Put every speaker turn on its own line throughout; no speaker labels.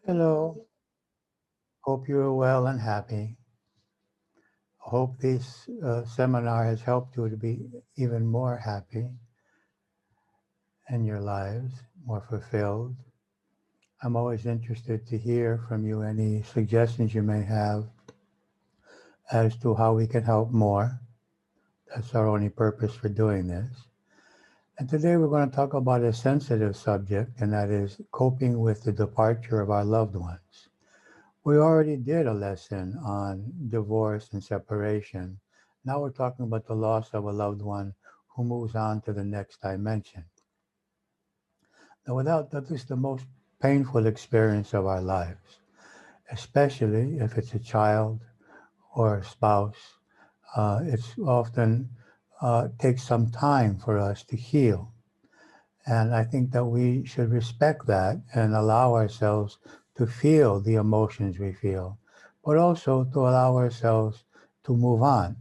Hello, hope you're well and happy. Hope this seminar has helped you to be even more happy in your lives, more fulfilled. I'm always interested to hear from you any suggestions you may have as to how we can help more. That's our only purpose for doing this. And today we're going to talk about a sensitive subject, and that is coping with the departure of our loved ones. We already did a lesson on divorce and separation. Now we're talking about the loss of a loved one who moves on to the next dimension. Now, without that, this is the most painful experience of our lives, especially if it's a child or a spouse. It's often takes some time for us to heal. And I think that we should respect that and allow ourselves to feel the emotions we feel, but also to allow ourselves to move on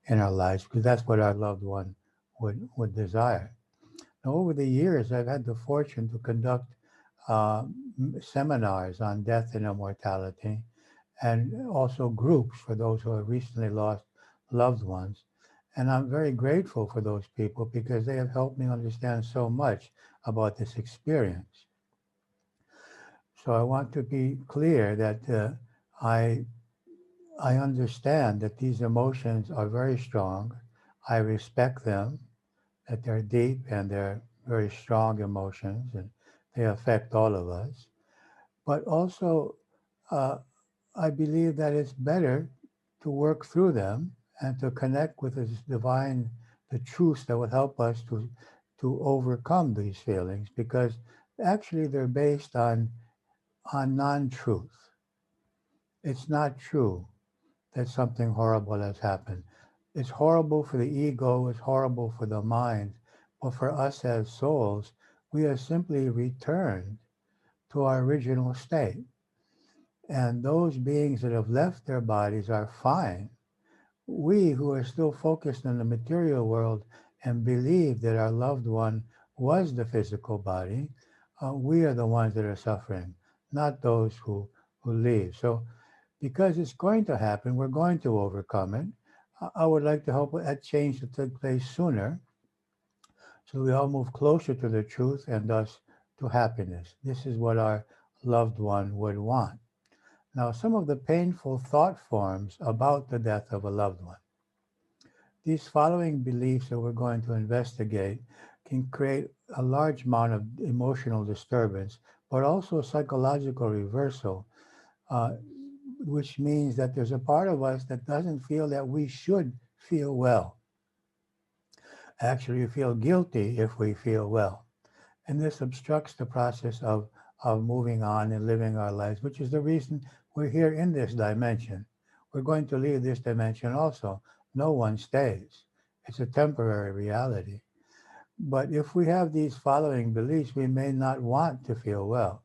in our lives, because that's what our loved one would desire. Now, over the years, I've had the fortune to conduct uh, seminars on death and immortality, and also groups for those who have recently lost loved ones. And I'm very grateful for those people because they have helped me understand so much about this experience. So I want to be clear that I I understand that these emotions are very strong. I respect them, that they're deep and they're very strong emotions, and they affect all of us. But also, uh, I believe that it's better to work through them and to connect with this divine, the truth that would help us to overcome these feelings, because actually they're based on non-truth. It's not true that something horrible has happened. It's horrible for the ego, it's horrible for the mind, but for us as souls, we are simply returned to our original state. And those beings that have left their bodies are fine. We who are still focused on the material world and believe that our loved one was the physical body, we are the ones that are suffering, not those who leave. So because it's going to happen, we're going to overcome it. I would like to hope that change to take place sooner so we all move closer to the truth and thus to happiness. This is what our loved one would want. Now, some of the painful thought forms about the death of a loved one. These following beliefs that we're going to investigate can create a large amount of emotional disturbance, but also psychological reversal, uh, which means that there's a part of us that doesn't feel that we should feel well. Actually, we feel guilty if we feel well. And this obstructs the process of moving on and living our lives, which is the reason we're here in this dimension. We're going to leave this dimension also. No one stays. It's a temporary reality. But if we have these following beliefs, we may not want to feel well.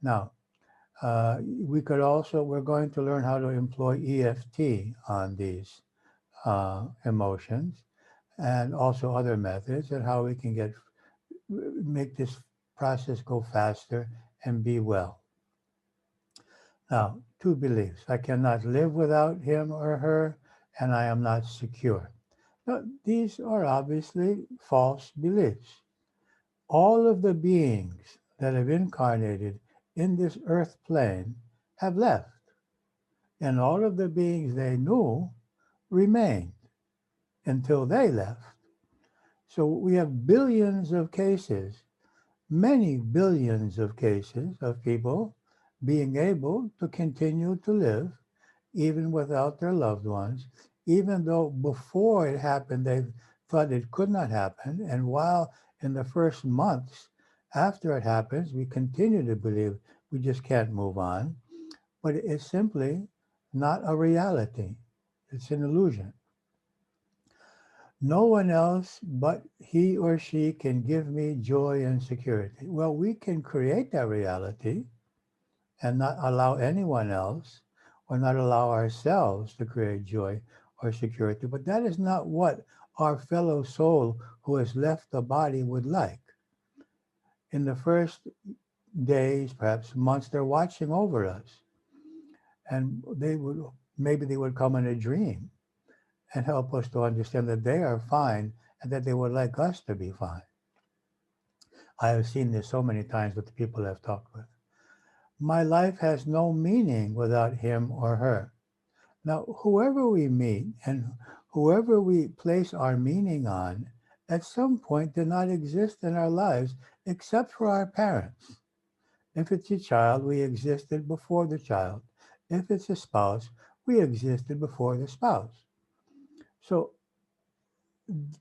Now, we're going to learn how to employ EFT on these emotions and also other methods and how we can make this process go faster and be well. Now, two beliefs. I cannot live without him or her, and I am not secure. Now, these are obviously false beliefs. All of the beings that have incarnated in this earth plane have left, and all of the beings they knew remained until they left. So we have billions of cases, many billions of cases of people being able to continue to live even without their loved ones, even though before it happened they thought it could not happen. And while in the first months after it happens, we continue to believe we just can't move on. But it's simply not a reality, it's an illusion. No one else but he or she can give me joy and security. Well, we can create that reality and not allow anyone else or not allow ourselves to create joy or security. But that is not what our fellow soul who has left the body would like. In the first days, perhaps months, they're watching over us. And maybe they would come in a dream and help us to understand that they are fine and that they would like us to be fine. I have seen this so many times with the people I've talked with. My life has no meaning without him or her. Now, whoever we meet and whoever we place our meaning on, at some point did not exist in our lives except for our parents. If it's a child, we existed before the child. If it's a spouse, we existed before the spouse. So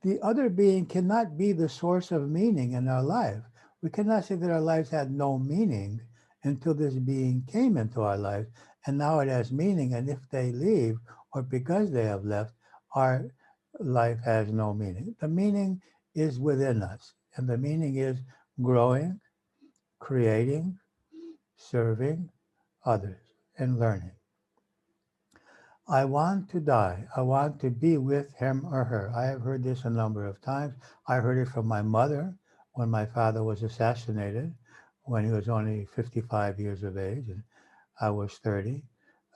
the other being cannot be the source of meaning in our life. We cannot say that our lives had no meaning until this being came into our lives, and now it has meaning, and if they leave, or because they have left, our life has no meaning. The meaning is within us, and the meaning is growing, creating, serving others, and learning. I want to die. I want to be with him or her. I have heard this a number of times. I heard it from my mother when my father was assassinated, when he was only 55 years of age and I was 30.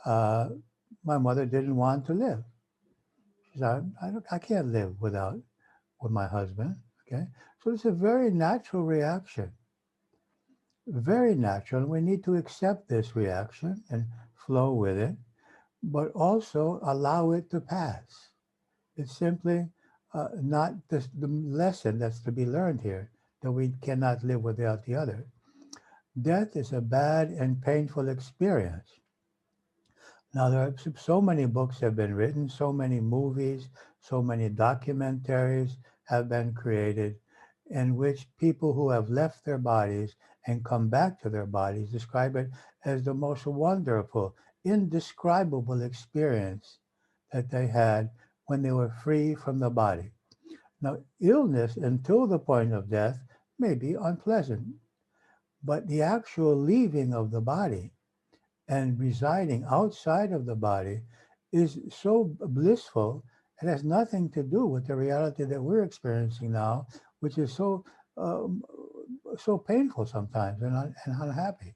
My mother didn't want to live. She said, I can't live with my husband. Okay, so it's a very natural reaction. Very natural. And we need to accept this reaction and flow with it, but also allow it to pass. It's simply not the lesson that's to be learned here, that we cannot live without the other. Death is a bad and painful experience. Now, there are so many books have been written, so many movies, so many documentaries have been created in which people who have left their bodies and come back to their bodies describe it as the most wonderful, indescribable experience that they had when they were free from the body. Now, illness until the point of death may be unpleasant, but the actual leaving of the body and residing outside of the body is so blissful, it has nothing to do with the reality that we're experiencing now, which is so painful sometimes and unhappy.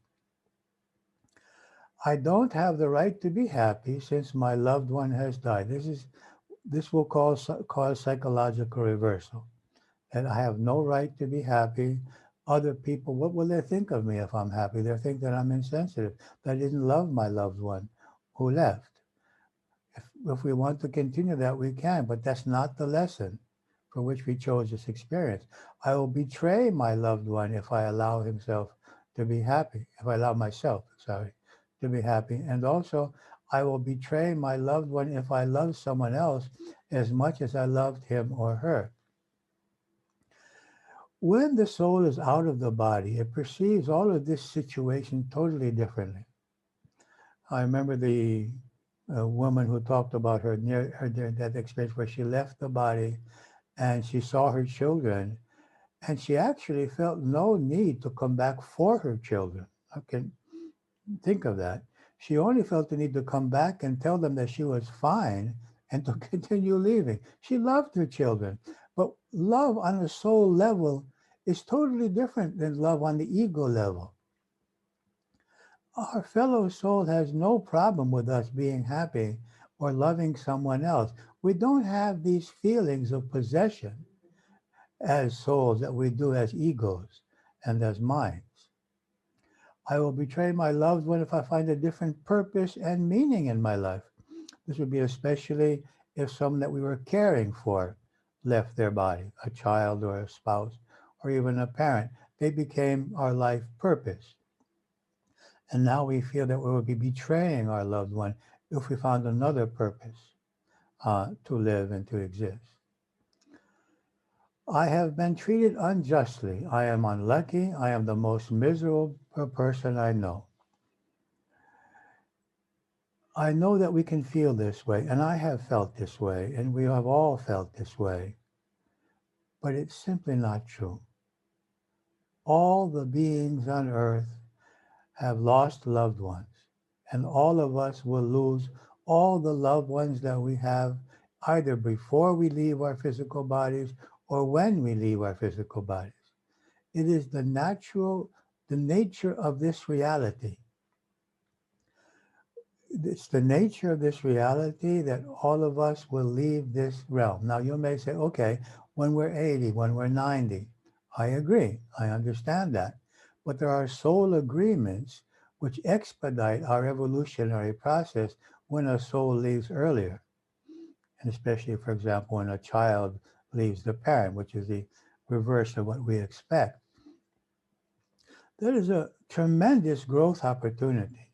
I don't have the right to be happy since my loved one has died. This will cause psychological reversal. And I have no right to be happy. Other people, what will they think of me if I'm happy? They'll think that I'm insensitive, that I didn't love my loved one who left. If we want to continue that, we can, but that's not the lesson for which we chose this experience. I will betray my loved one if I allow himself to be happy, if I allow myself, to be happy. And also, I will betray my loved one if I love someone else as much as I loved him or her. When the soul is out of the body, it perceives all of this situation totally differently. I remember the woman who talked about her near-death experience where she left the body and she saw her children, and she actually felt no need to come back for her children. I can think of that. She only felt the need to come back and tell them that she was fine and to continue living. She loved her children, but love on a soul level is totally different than love on the ego level. Our fellow soul has no problem with us being happy or loving someone else. We don't have these feelings of possession as souls that we do as egos and as minds. I will betray my loved one if I find a different purpose and meaning in my life. This would be especially if someone that we were caring for left their body, a child or a spouse or even a parent. They became our life purpose. And now we feel that we will be betraying our loved one if we found another purpose to live and to exist. I have been treated unjustly. I am unlucky. I am the most miserable person I know. I know that we can feel this way, and I have felt this way, and we have all felt this way. But it's simply not true. All the beings on earth have lost loved ones, and all of us will lose all the loved ones that we have either before we leave our physical bodies or when we leave our physical bodies. It is the natural the nature of this reality. It's the nature of this reality that all of us will leave this realm. Now you may say, okay, when we're 80, when we're 90, I agree, I understand that. But there are soul agreements which expedite our evolutionary process when a soul leaves earlier. And especially, for example, when a child leaves the parent, which is the reverse of what we expect. There is a tremendous growth opportunity.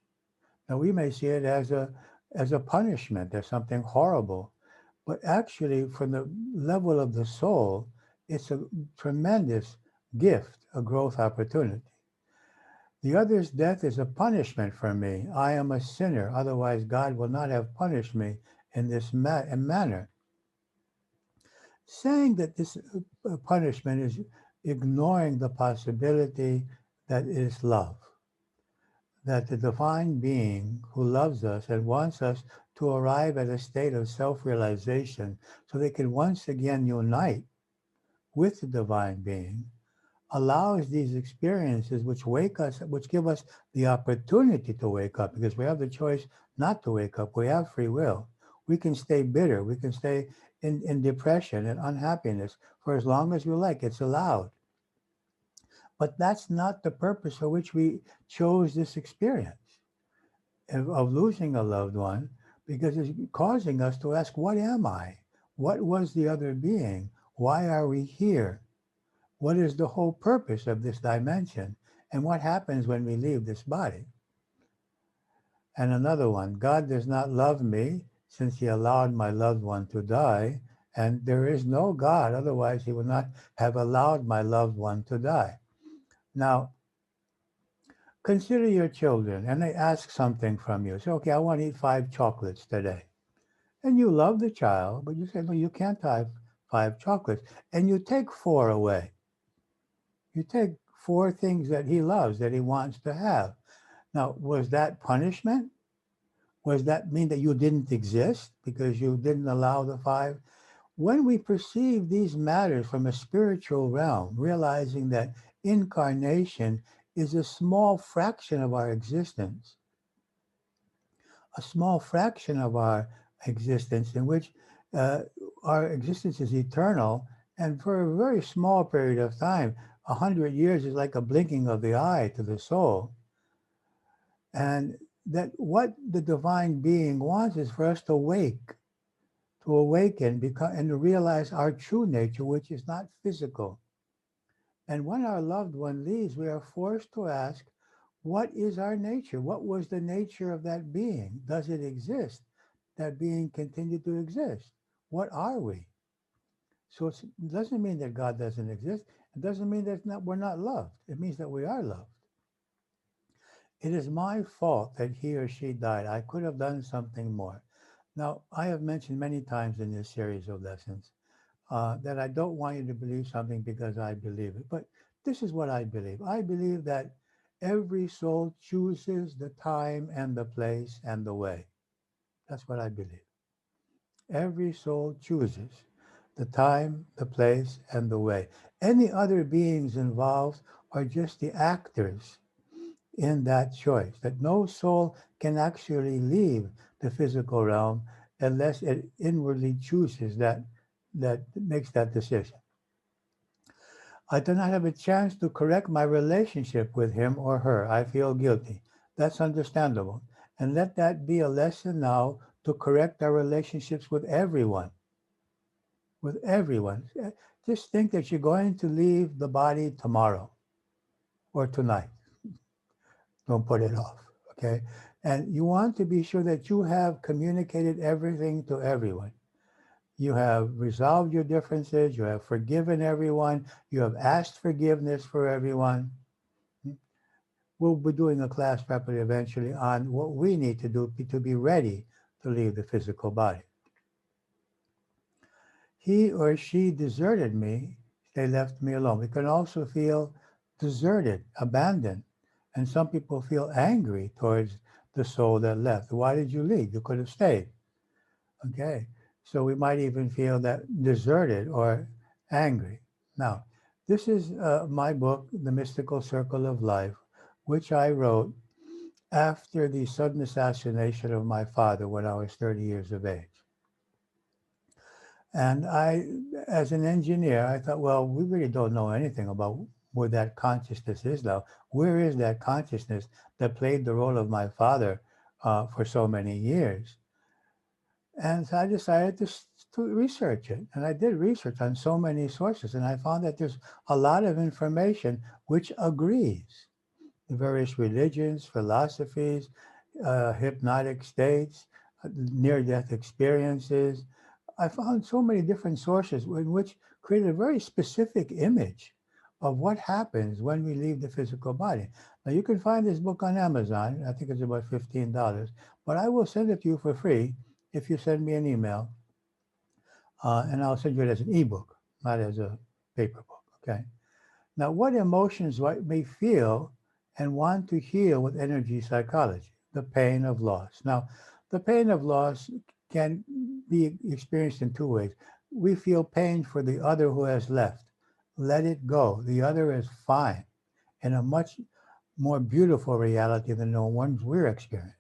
Now, we may see it as a punishment, as something horrible, but actually, from the level of the soul, it's a tremendous gift, a growth opportunity. The other's death is a punishment for me. I am a sinner, otherwise God will not have punished me in this manner. Saying that this punishment is ignoring the possibility that it is love. That the divine being who loves us and wants us to arrive at a state of self-realization so they can once again unite with the divine being, allows these experiences which give us the opportunity to wake up, because we have the choice not to wake up. We have free will. We can stay bitter. We can stay in depression and unhappiness for as long as we like. It's allowed. But that's not the purpose for which we chose this experience of losing a loved one, because it's causing us to ask, what am I? What was the other being? Why are we here? What is the whole purpose of this dimension? And what happens when we leave this body? And another one, God does not love me since he allowed my loved one to die. And there is no God, otherwise he would not have allowed my loved one to die. Now, consider your children and they ask something from you. Say, okay, I want to eat 5 chocolates today. And you love the child, but you say, no, you can't have 5 chocolates. And you take 4 away. You take 4 things that he loves, that he wants to have. Now, was that punishment? Was that mean that you didn't exist because you didn't allow the 5? When we perceive these matters from a spiritual realm, realizing that incarnation is a small fraction of our existence, a small fraction of our existence in which our existence is eternal, and for a very small period of time, 100 years is like a blinking of the eye to the soul. And that what the divine being wants is for us to awaken and to realize our true nature, which is not physical. And when our loved one leaves, we are forced to ask, what is our nature? What was the nature of that being? Does it exist? That being continued to exist? What are we? So it doesn't mean that God doesn't exist. It doesn't mean that we're not loved. It means that we are loved. It is my fault that he or she died. I could have done something more. Now, I have mentioned many times in this series of lessons that I don't want you to believe something because I believe it. But this is what I believe. I believe that every soul chooses the time and the place and the way. That's what I believe. Every soul chooses the time, the place, and the way. Any other beings involved are just the actors in that choice, that no soul can actually leave the physical realm unless it inwardly chooses that makes that decision. I do not have a chance to correct my relationship with him or her. I feel guilty. That's understandable. And let that be a lesson now to correct our relationships with everyone. With everyone. Just think that you're going to leave the body tomorrow or tonight. Don't put it off, okay? And you want to be sure that you have communicated everything to everyone. You have resolved your differences. You have forgiven everyone. You have asked forgiveness for everyone. We'll be doing a class probably eventually on what we need to do to be ready to leave the physical body. He or she deserted me. They left me alone. We can also feel deserted, abandoned. And some people feel angry towards the soul that left. Why did you leave? You could have stayed. Okay. So we might even feel that deserted or angry. Now, this is my book, The Mystical Circle of Life, which I wrote after the sudden assassination of my father when I was 30 years of age. And I, as an engineer, I thought, well, we really don't know anything about where that consciousness is now. Where is that consciousness that played the role of my father for so many years? And so I decided to research it. And I did research on so many sources. And I found that there's a lot of information which agrees. The various religions, philosophies, hypnotic states, near-death experiences. I found so many different sources in which created a very specific image of what happens when we leave the physical body. Now, you can find this book on Amazon. I think it's about $15, but I will send it to you for free if you send me an email, and I'll send you it as an ebook, not as a paper book, okay? Now, what emotions we feel and want to heal with energy psychology? The pain of loss. Now, the pain of loss can be experienced in two ways. We feel pain for the other who has left. Let it go. The other is fine, in a much more beautiful reality than the ones we're experiencing.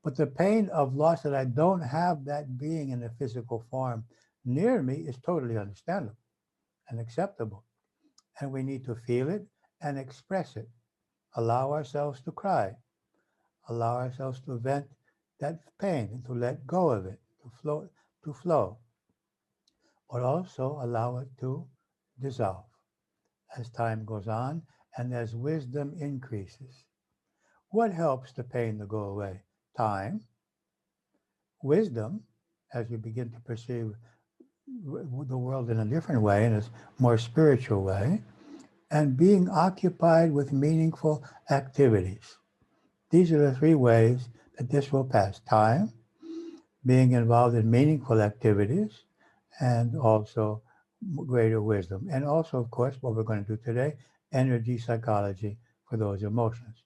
But the pain of loss that I don't have that being in a physical form near me is totally understandable and acceptable. And we need to feel it and express it. Allow ourselves to cry. Allow ourselves to vent that pain and to let go of it, to flow. But also allow it to dissolve as time goes on and as wisdom increases. What helps the pain to go away? Time, wisdom, as we begin to perceive the world in a different way, in a more spiritual way, and being occupied with meaningful activities. These are the three ways that this will pass. Time, being involved in meaningful activities, and also greater wisdom. And also, of course, what we're going to do today, energy psychology for those emotions.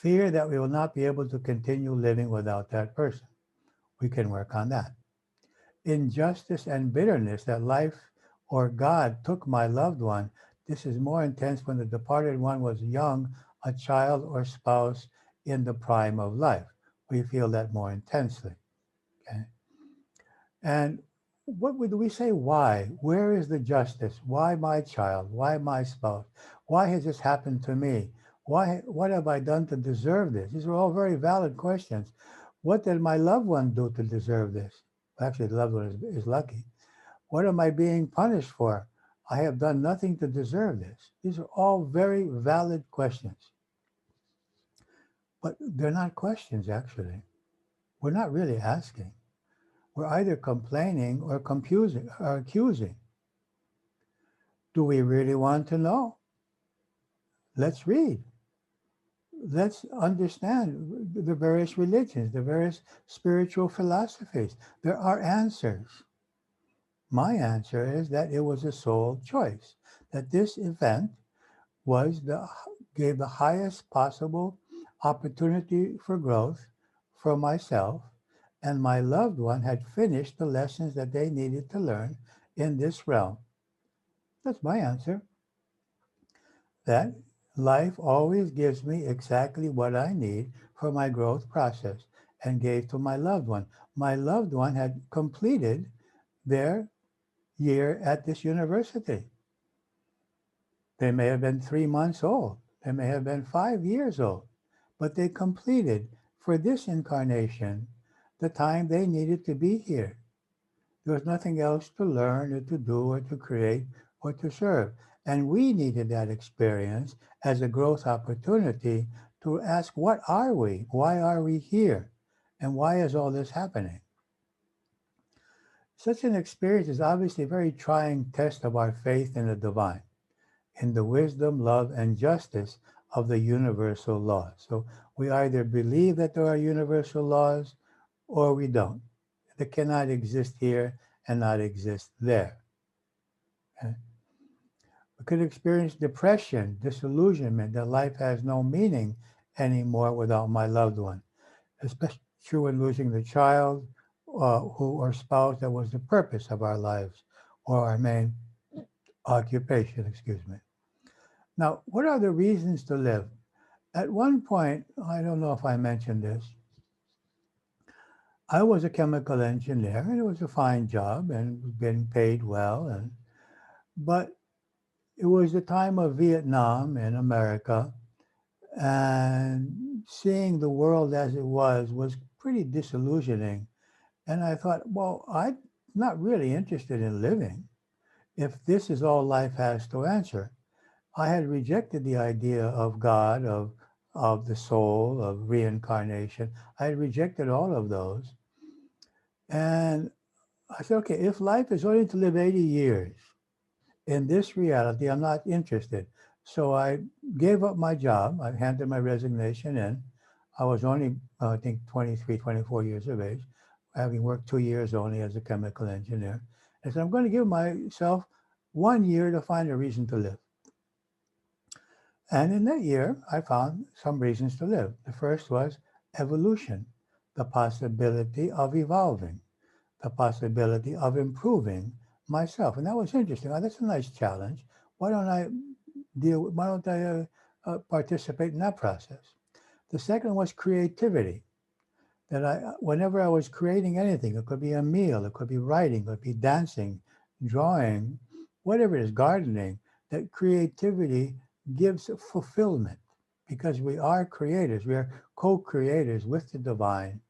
Fear that we will not be able to continue living without that person. We can work on that. Injustice and bitterness that life or God took my loved one. This is more intense when the departed one was young, a child or spouse in the prime of life. We feel that more intensely. Okay? And what would we say? Why? Where is the justice? Why my child? Why my spouse? Why has this happened to me? Why? What have I done to deserve this? These are all very valid questions. What did my loved one do to deserve this? Actually, the loved one is lucky. What am I being punished for? I have done nothing to deserve this. These are all very valid questions. But they're not questions, actually. We're not really asking. We're either complaining or accusing. Do we really want to know? Let's read. Let's understand the various religions, the various spiritual philosophies. There are answers. My answer is that it was a soul choice, that this event gave the highest possible opportunity for growth for myself, and my loved one had finished the lessons that they needed to learn in this realm. That's my answer. That life always gives me exactly what I need for my growth process and gave to my loved one. My loved one had completed their year at this university. They may have been 3 months old. They may have been 5 years old, but they completed for this incarnation the time they needed to be here. There was nothing else to learn or to do or to create or to serve. And we needed that experience as a growth opportunity to ask, what are we? Why are we here? And why is all this happening? Such an experience is obviously a very trying test of our faith in the divine, in the wisdom, love, and justice of the universal laws. So we either believe that there are universal laws or we don't. They cannot exist here and not exist there. Okay? We could experience depression, disillusionment, that life has no meaning anymore without my loved one, especially when losing the child or spouse that was the purpose of our lives or our main occupation, Now, what are the reasons to live? At one point, I don't know if I mentioned this, I was a chemical engineer, and it was a fine job and getting paid well. But it was the time of Vietnam in America, and seeing the world as it was pretty disillusioning. And I thought, well, I'm not really interested in living if this is all life has to answer. I had rejected the idea of God, of the soul, of reincarnation. I had rejected all of those. And I said, okay, if life is only to live 80 years, in this reality, I'm not interested. So I gave up my job. I handed my resignation in. I was only, I think, 23, 24 years of age, having worked 2 years only as a chemical engineer. I said, I'm going to give myself 1 year to find a reason to live. And in that year, I found some reasons to live. The first was evolution, the possibility of evolving, the possibility of improving myself. And that was interesting. Oh, that's a nice challenge. Why don't I participate in that process? The second was creativity. That whenever I was creating anything, it could be a meal, it could be writing, it could be dancing, drawing, whatever it is, gardening, that creativity gives fulfillment because we are creators. We are co-creators with the divine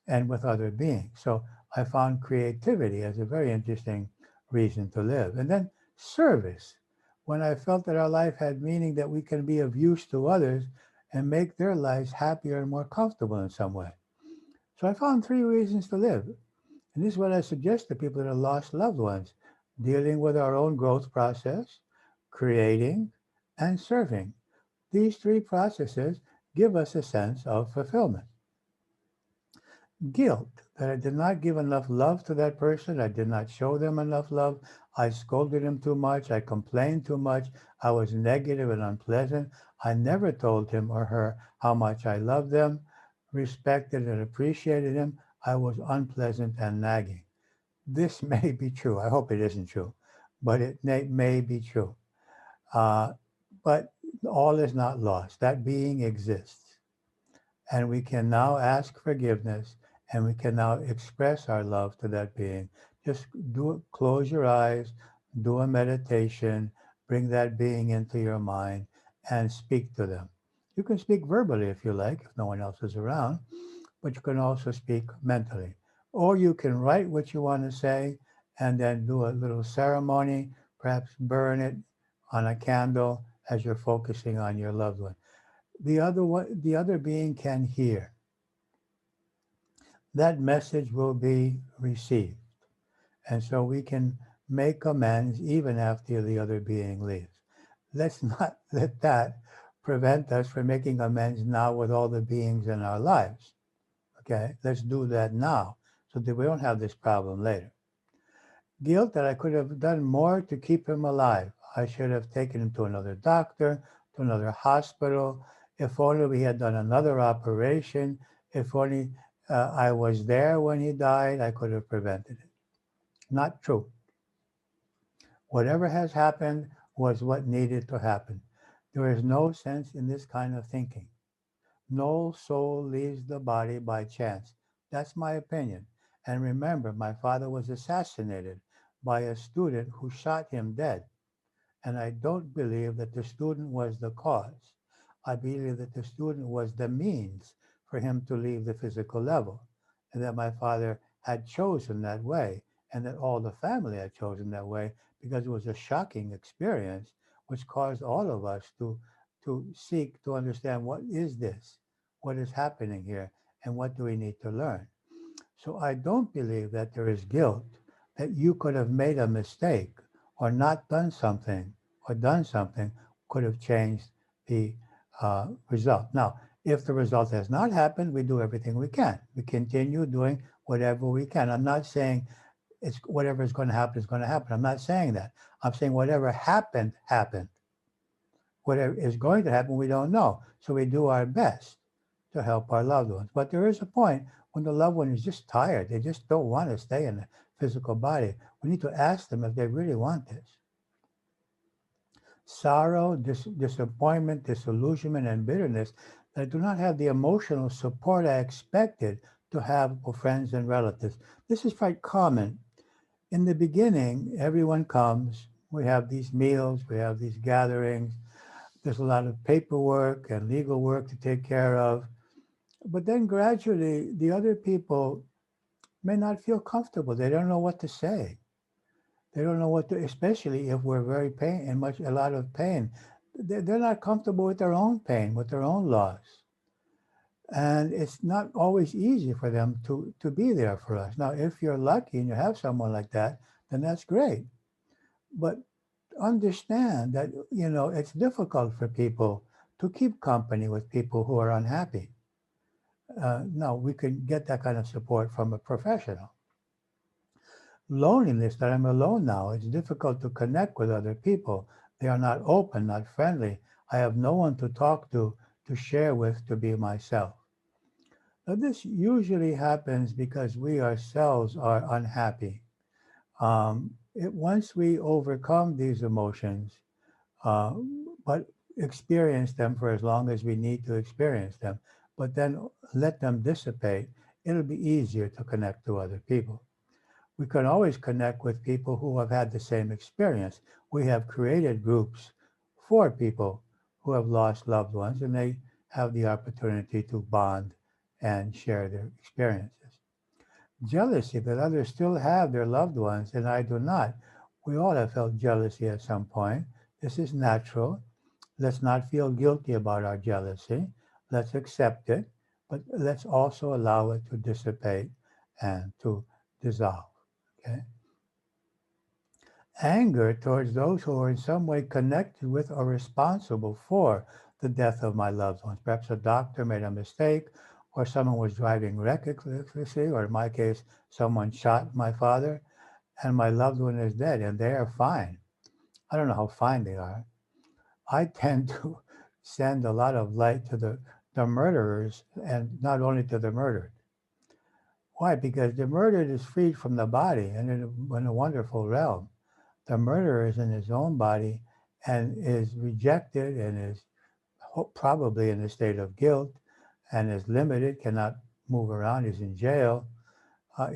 and with other beings. So I found creativity as a very interesting reason to live. And then service, when I felt that our life had meaning, that we can be of use to others and make their lives happier and more comfortable in some way. So I found 3 reasons to live. And this is what I suggest to people that have lost loved ones: dealing with our own growth process, creating, and serving. These 3 processes give us a sense of fulfillment. Guilt, that I did not give enough love to that person. I did not show them enough love. I scolded him too much. I complained too much. I was negative and unpleasant. I never told him or her how much I loved them, respected and appreciated him. I was unpleasant and nagging. This may be true. I hope it isn't true, but it may be true. But all is not lost. That being exists. And we can now ask forgiveness, and we can now express our love to that being. Just close your eyes, do a meditation, bring that being into your mind, and speak to them. You can speak verbally if you like, if no one else is around, but you can also speak mentally. Or you can write what you want to say and then do a little ceremony, perhaps burn it on a candle as you're focusing on your loved one. The other being can hear. That message will be received. And so we can make amends even after the other being leaves. Let's not let that prevent us from making amends now with all the beings in our lives. Okay, let's do that now so that we don't have this problem later. Guilt, that I could have done more to keep him alive. I should have taken him to another doctor, to another hospital. If only we had done another operation. If only I was there when he died, I could have prevented it. Not true. Whatever has happened was what needed to happen. There is no sense in this kind of thinking. No soul leaves the body by chance. That's my opinion. And remember, my father was assassinated by a student who shot him dead. And I don't believe that the student was the cause. I believe that the student was the means for him to leave the physical level, and that my father had chosen that way, and that all the family had chosen that way, because it was a shocking experience which caused all of us to seek to understand, what is this? What is happening here? And what do we need to learn? So I don't believe that there is guilt, that you could have made a mistake or not done something, or done something could have changed the result. Now, if the result has not happened, we do everything we can. We continue doing whatever we can. I'm not saying it's whatever is going to happen is going to happen. I'm not saying that. I'm saying whatever happened, happened. Whatever is going to happen, we don't know. So we do our best to help our loved ones. But there is a point when the loved one is just tired. They just don't want to stay in the physical body. We need to ask them if they really want this. sorrow, disappointment, disillusionment, and bitterness that do not have the emotional support I expected to have with friends and relatives. This is quite common. In the beginning, everyone comes, we have these meals, we have these gatherings, there's a lot of paperwork and legal work to take care of. But then gradually, the other people may not feel comfortable. They don't know what to say. They don't know what to, especially if we're very pain and a lot of pain. They're not comfortable with their own pain, with their own loss. And it's not always easy for them to be there for us. Now, if you're lucky and you have someone like that, then that's great. But understand that, it's difficult for people to keep company with people who are unhappy. No, we can get that kind of support from a professional. Loneliness, that I'm alone now, it's difficult to connect with other people. They are not open, not friendly. I have no one to talk to share with, to be myself. Now, this usually happens because we ourselves are unhappy. Once we overcome these emotions, but experience them for as long as we need to experience them, but then let them dissipate, it'll be easier to connect to other people. We can always connect with people who have had the same experience. We have created groups for people who have lost loved ones, and they have the opportunity to bond and share their experiences. Jealousy that others still have their loved ones and I do not. We all have felt jealousy at some point. This is natural. Let's not feel guilty about our jealousy. Let's accept it, but let's also allow it to dissipate and to dissolve. Okay? Anger towards those who are in some way connected with or responsible for the death of my loved ones. Perhaps a doctor made a mistake, or someone was driving recklessly, or in my case, someone shot my father, and my loved one is dead, and they are fine. I don't know how fine they are. I tend to send a lot of light to the murderers, and not only to the murdered. Why? Because the murdered is freed from the body and in a wonderful realm. The murderer is in his own body and is rejected and is probably in a state of guilt and is limited, cannot move around, is in jail.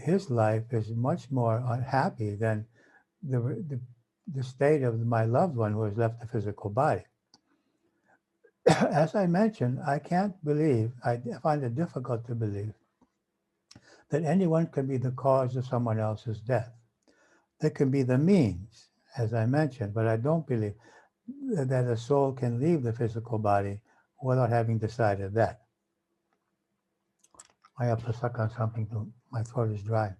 His life is much more unhappy than the state of my loved one who has left the physical body. As I mentioned, I can't believe, I find it difficult to believe that anyone can be the cause of someone else's death. They can be the means, as I mentioned, but I don't believe that a soul can leave the physical body without having decided that. I have to suck on something, my throat is dry.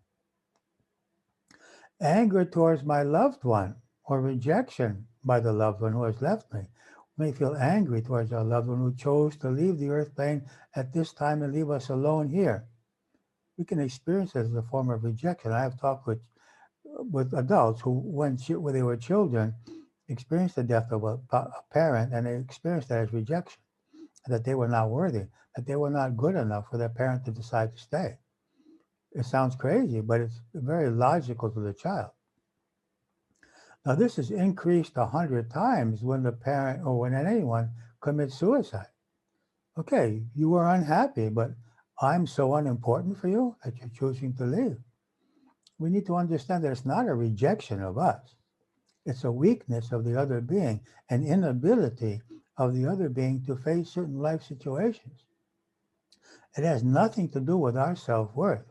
Anger towards my loved one or rejection by the loved one who has left me. We may feel angry towards our loved one who chose to leave the earth plane at this time and leave us alone here. We can experience it as a form of rejection. I have talked with adults who, when they were children, experienced the death of a parent, and they experienced that as rejection, that they were not worthy, that they were not good enough for their parent to decide to stay. It sounds crazy, but it's very logical to the child. Now, this is increased 100 times when the parent or when anyone commits suicide. Okay, you were unhappy, but I'm so unimportant for you that you're choosing to leave. We need to understand that it's not a rejection of us. It's a weakness of the other being, an inability of the other being to face certain life situations. It has nothing to do with our self-worth.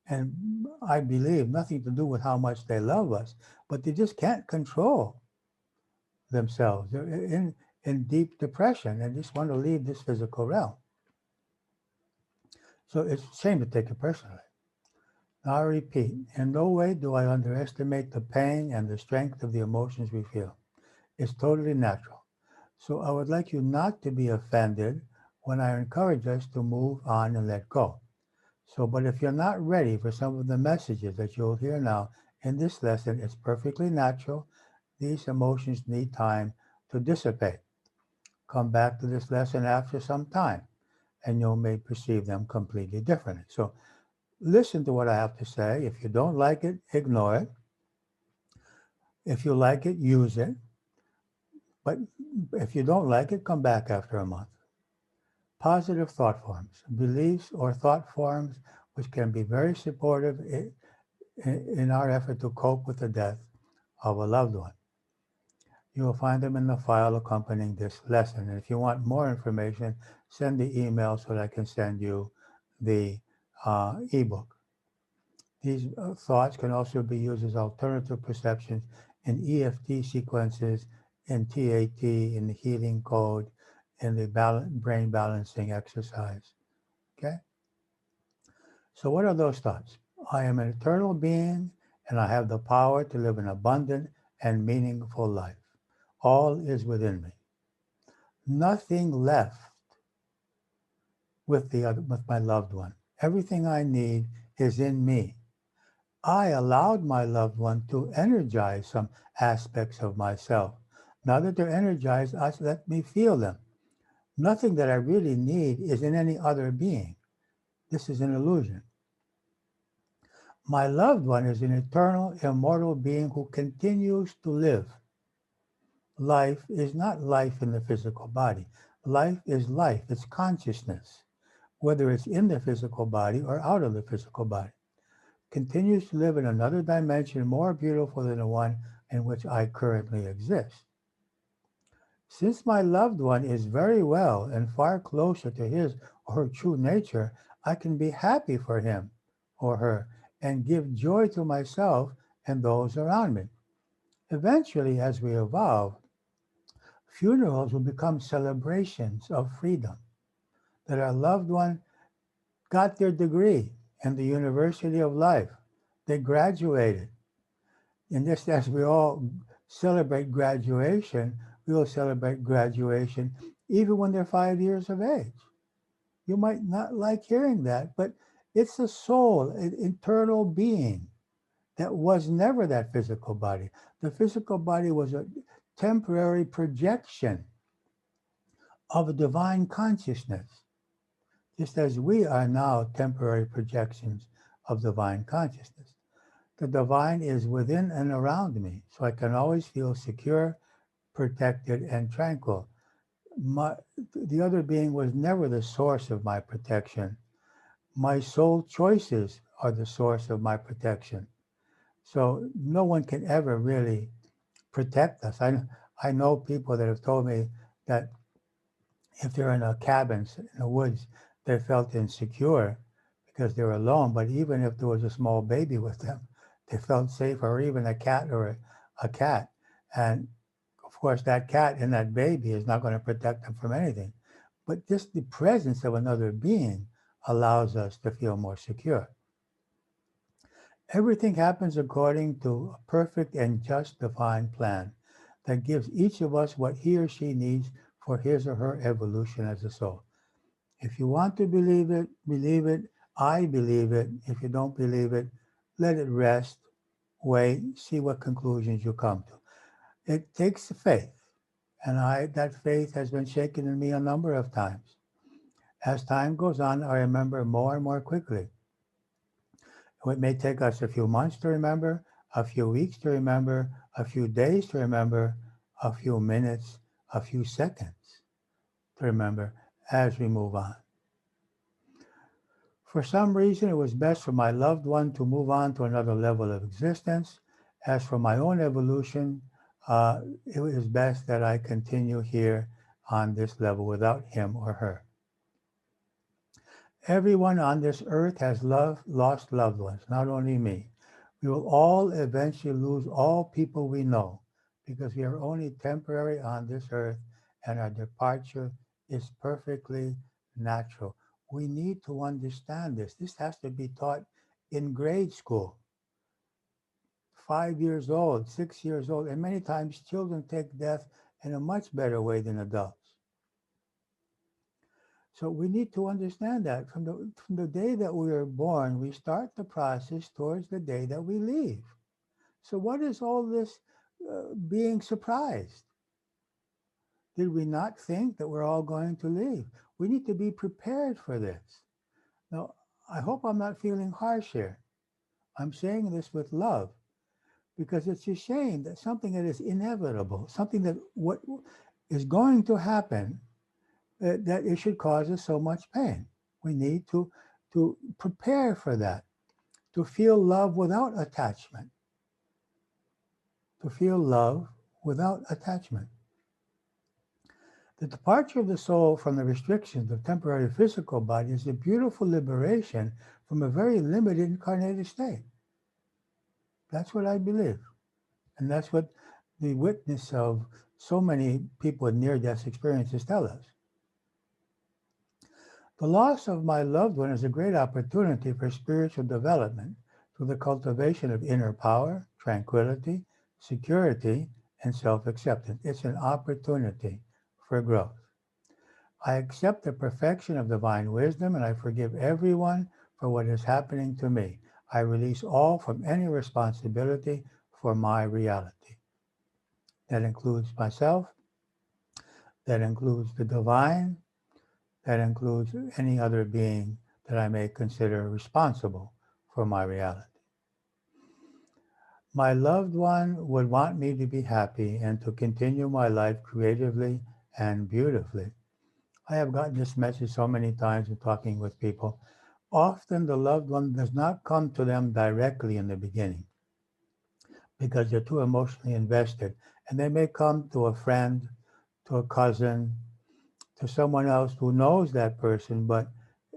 And I believe nothing to do with how much they love us, but they just can't control themselves. They're in deep depression and just want to leave this physical realm. So it's a shame to take it personally. Now I repeat, in no way do I underestimate the pain and the strength of the emotions we feel. It's totally natural. So I would like you not to be offended when I encourage us to move on and let go. So, but if you're not ready for some of the messages that you'll hear now in this lesson, it's perfectly natural. These emotions need time to dissipate. Come back to this lesson after some time, and you may perceive them completely differently. So listen to what I have to say. If you don't like it, ignore it. If you like it, use it. But if you don't like it, come back after a month. Positive thought forms, beliefs or thought forms which can be very supportive in our effort to cope with the death of a loved one. You will find them in the file accompanying this lesson. And if you want more information, send the email so that I can send you the ebook. These thoughts can also be used as alternative perceptions in EFT sequences, in TAT, in the healing code, in the brain balancing exercise. Okay? So what are those thoughts? I am an eternal being and I have the power to live an abundant and meaningful life. All is within me. Nothing left with my loved one. Everything I need is in me. I allowed my loved one to energize some aspects of myself. Now that they're energized, let me feel them. Nothing that I really need is in any other being. This is an illusion. My loved one is an eternal, immortal being who continues to live. Life is not life in the physical body. Life is life. It's consciousness, whether it's in the physical body or out of the physical body. Continues to live in another dimension more beautiful than the one in which I currently exist. Since my loved one is very well and far closer to his or her true nature, I can be happy for him or her and give joy to myself and those around me. Eventually, as we evolve, funerals will become celebrations of freedom, that our loved one got their degree in the University of Life. They graduated. And just as we all celebrate graduation, we will celebrate graduation even when they're 5 years of age. You might not like hearing that, but it's a soul, an internal being that was never that physical body. The physical body was a temporary projection of a divine consciousness, just as we are now temporary projections of divine consciousness. The divine is within and around me, so I can always feel secure, protected, and tranquil. The other being was never the source of my protection. My soul choices are the source of my protection. So no one can ever really protect us. I know people that have told me that if they're in a cabin in the woods, they felt insecure because they're alone. But even if there was a small baby with them, they felt safe, or even a cat or a cat. And of course, that cat and that baby is not going to protect them from anything. But just the presence of another being allows us to feel more secure. Everything happens according to a perfect and just divine plan that gives each of us what he or she needs for his or her evolution as a soul. If you want to believe it, believe it. I believe it. If you don't believe it, let it rest, wait, see what conclusions you come to. It takes faith, and that faith has been shaken in me a number of times. As time goes on, I remember more and more quickly. It may take us a few months to remember, a few weeks to remember, a few days to remember, a few minutes, a few seconds to remember as we move on. For some reason, it was best for my loved one to move on to another level of existence. As for my own evolution, it was best that I continue here on this level without him or her. Everyone on this earth has lost loved ones, not only me. We will all eventually lose all people we know because we are only temporary on this earth and our departure is perfectly natural. We need to understand this. This has to be taught in grade school. 5 years old, 6 years old, and many times children take death in a much better way than adults. So we need to understand that from the day that we are born, we start the process towards the day that we leave. So what is all this being surprised? Did we not think that we're all going to leave? We need to be prepared for this. Now, I hope I'm not feeling harsh here. I'm saying this with love. because it's a shame that something that is inevitable, something that what is going to happen, that it should cause us so much pain. We need to prepare for that, to feel love without attachment, to feel love without attachment. The departure of the soul from the restrictions of temporary physical body is a beautiful liberation from a very limited incarnated state. That's what I believe. And that's what the witness of so many people with near-death experiences tell us. The loss of my loved one is a great opportunity for spiritual development through the cultivation of inner power, tranquility, security, and self-acceptance. It's an opportunity for growth. I accept the perfection of divine wisdom, and I forgive everyone for what is happening to me. I release all from any responsibility for my reality. That includes myself, that includes the divine, that includes any other being that I may consider responsible for my reality. My loved one would want me to be happy and to continue my life creatively and beautifully. I have gotten this message so many times in talking with people. Often the loved one does not come to them directly in the beginning because they're too emotionally invested. And they may come to a friend, to a cousin, to someone else who knows that person, but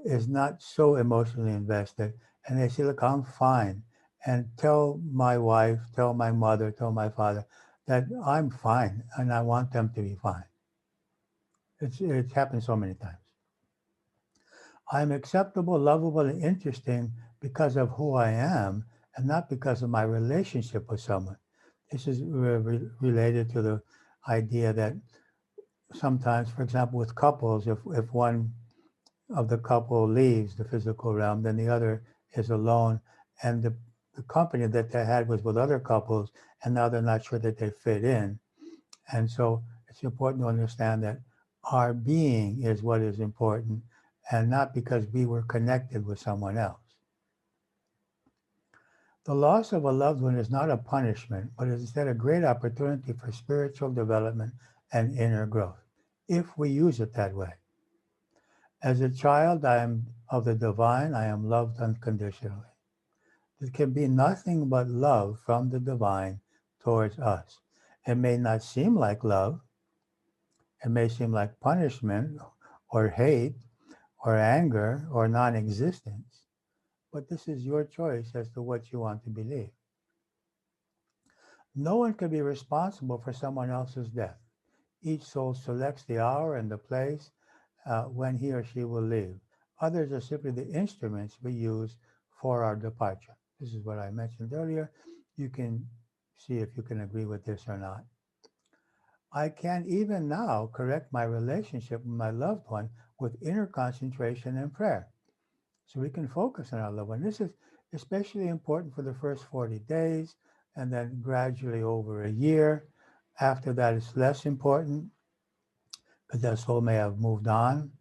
is not so emotionally invested. And they say, look, I'm fine. And tell my wife, tell my mother, tell my father that I'm fine and I want them to be fine. It's happened so many times. I'm acceptable, lovable, and interesting because of who I am and not because of my relationship with someone. This is related to the idea that sometimes, for example, with couples, if one of the couple leaves the physical realm, then the other is alone, and the company that they had was with other couples, and now they're not sure that they fit in. And so it's important to understand that our being is what is important, and not because we were connected with someone else. The loss of a loved one is not a punishment, but is instead a great opportunity for spiritual development and inner growth, if we use it that way. As a child, I am of the divine, I am loved unconditionally. There can be nothing but love from the divine towards us. It may not seem like love. It may seem like punishment or hate or anger or non-existence. But this is your choice as to what you want to believe. No one can be responsible for someone else's death. Each soul selects the hour and the place when he or she will leave. Others are simply the instruments we use for our departure. This is what I mentioned earlier. You can see if you can agree with this or not. I can even now correct my relationship with my loved one with inner concentration and prayer. So we can focus on our loved one. This is especially important for the first 40 days and then gradually over a year. After that, it's less important because that soul may have moved on,